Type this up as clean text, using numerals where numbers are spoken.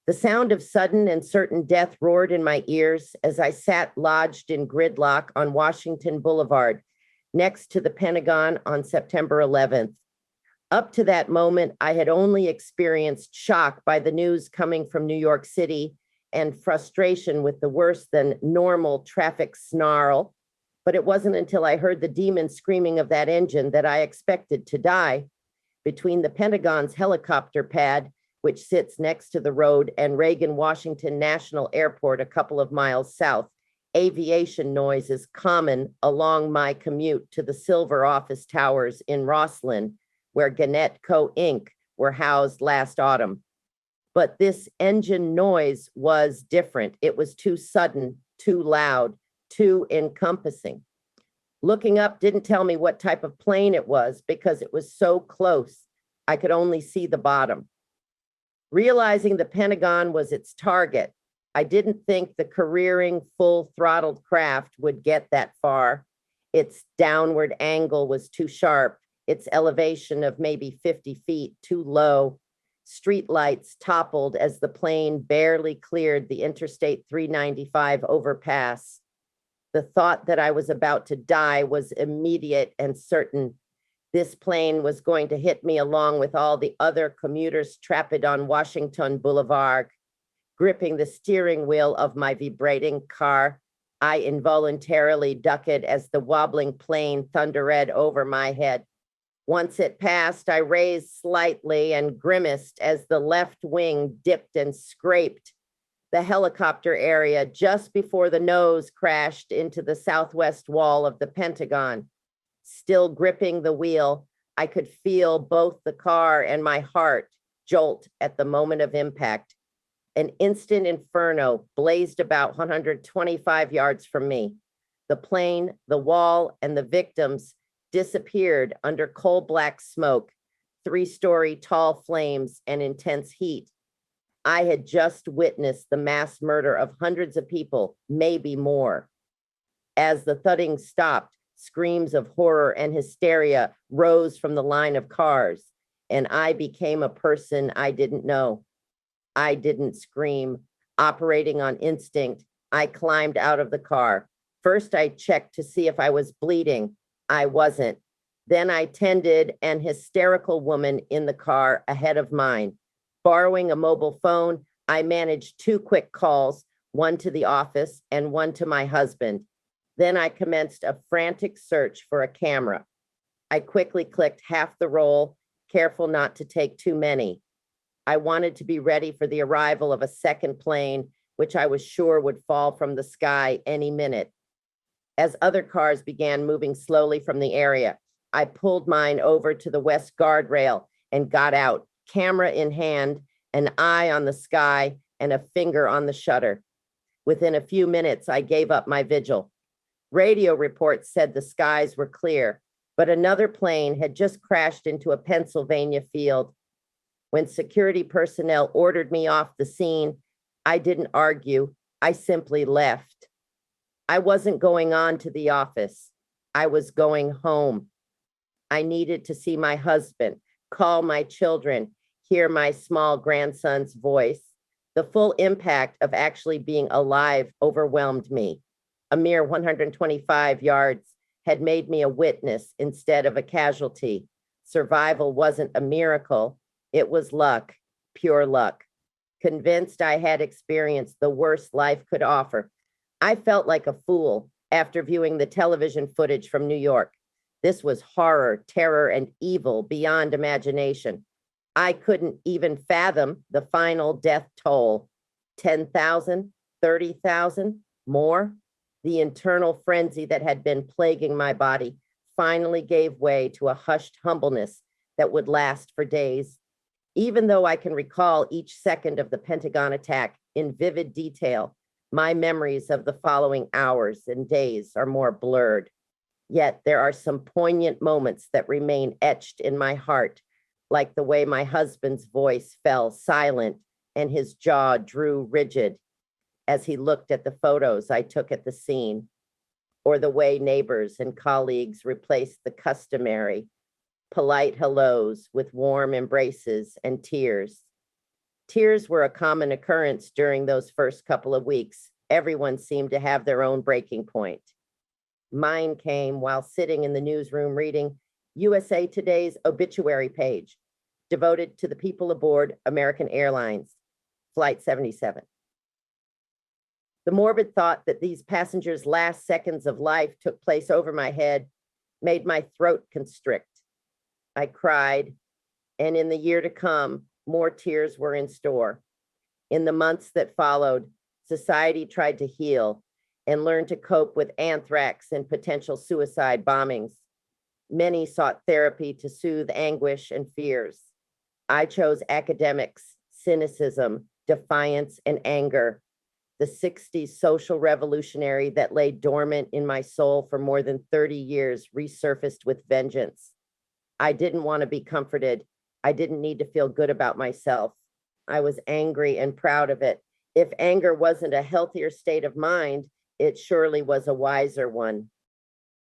The sound of sudden and certain death roared in my ears as I sat lodged in gridlock on Washington Boulevard, next to the Pentagon on September 11th. Up to that moment, I had only experienced shock by the news coming from New York City and frustration with the worse than normal traffic snarl. But it wasn't until I heard the demon screaming of that engine that I expected to die. Between the Pentagon's helicopter pad, which sits next to the road, and Reagan Washington National Airport a couple of miles south, aviation noise is common along my commute to the Silver Office Towers in Rosslyn, where Gannett Co. Inc. were housed last autumn. But this engine noise was different. It was too sudden, too loud, too encompassing. Looking up didn't tell me what type of plane it was because it was so close, I could only see the bottom. Realizing the Pentagon was its target, I didn't think the careering, full-throttled craft would get that far. Its downward angle was too sharp, its elevation of maybe 50 feet too low. Streetlights toppled as the plane barely cleared the Interstate 395 overpass. The thought that I was about to die was immediate and certain. This plane was going to hit me along with all the other commuters trapped on Washington Boulevard. Gripping the steering wheel of my vibrating car, I involuntarily ducked as the wobbling plane thundered over my head. Once it passed, I raised slightly and grimaced as the left wing dipped and scraped the helicopter area just before the nose crashed into the southwest wall of the Pentagon. Still gripping the wheel, I could feel both the car and my heart jolt at the moment of impact. An instant inferno blazed about 125 yards from me. The plane, the wall, and the victims disappeared under coal black smoke, 3-story tall flames, and intense heat. I had just witnessed the mass murder of hundreds of people, maybe more. As the thudding stopped, screams of horror and hysteria rose from the line of cars, and I became a person I didn't know. I didn't scream. Operating on instinct, I climbed out of the car. First, I checked to see if I was bleeding. I wasn't. Then I tended an hysterical woman in the car ahead of mine. Borrowing a mobile phone, I managed 2 quick calls, one to the office and one to my husband. Then I commenced a frantic search for a camera. I quickly clicked half the roll, careful not to take too many. I wanted to be ready for the arrival of a second plane, which I was sure would fall from the sky any minute. As other cars began moving slowly from the area, I pulled mine over to the west guardrail and got out, camera in hand, an eye on the sky, and a finger on the shutter. Within a few minutes, I gave up my vigil. Radio reports said the skies were clear, but another plane had just crashed into a Pennsylvania field. When security personnel ordered me off the scene, I didn't argue. I simply left. I wasn't going on to the office. I was going home. I needed to see my husband, call my children, hear my small grandson's voice. The full impact of actually being alive overwhelmed me. A mere 125 yards had made me a witness instead of a casualty. Survival wasn't a miracle. It was luck, pure luck. Convinced I had experienced the worst life could offer, I felt like a fool after viewing the television footage from New York. This was horror, terror, and evil beyond imagination. I couldn't even fathom the final death toll. 10,000, 30,000, more? The internal frenzy that had been plaguing my body finally gave way to a hushed humbleness that would last for days. Even though I can recall each second of the Pentagon attack in vivid detail, my memories of the following hours and days are more blurred. Yet there are some poignant moments that remain etched in my heart, like the way my husband's voice fell silent and his jaw drew rigid as he looked at the photos I took at the scene, or the way neighbors and colleagues replaced the customary polite hellos with warm embraces and tears. Tears were a common occurrence during those first couple of weeks. Everyone seemed to have their own breaking point. Mine came while sitting in the newsroom reading USA Today's obituary page devoted to the people aboard American Airlines, Flight 77. The morbid thought that these passengers' last seconds of life took place over my head made my throat constrict. I cried, and in the year to come, more tears were in store. In the months that followed, society tried to heal and learn to cope with anthrax and potential suicide bombings. Many sought therapy to soothe anguish and fears. I chose academics, cynicism, defiance, and anger. The 60s social revolutionary that lay dormant in my soul for more than 30 years resurfaced with vengeance. I didn't want to be comforted. I didn't need to feel good about myself. I was angry and proud of it. If anger wasn't a healthier state of mind, it surely was a wiser one.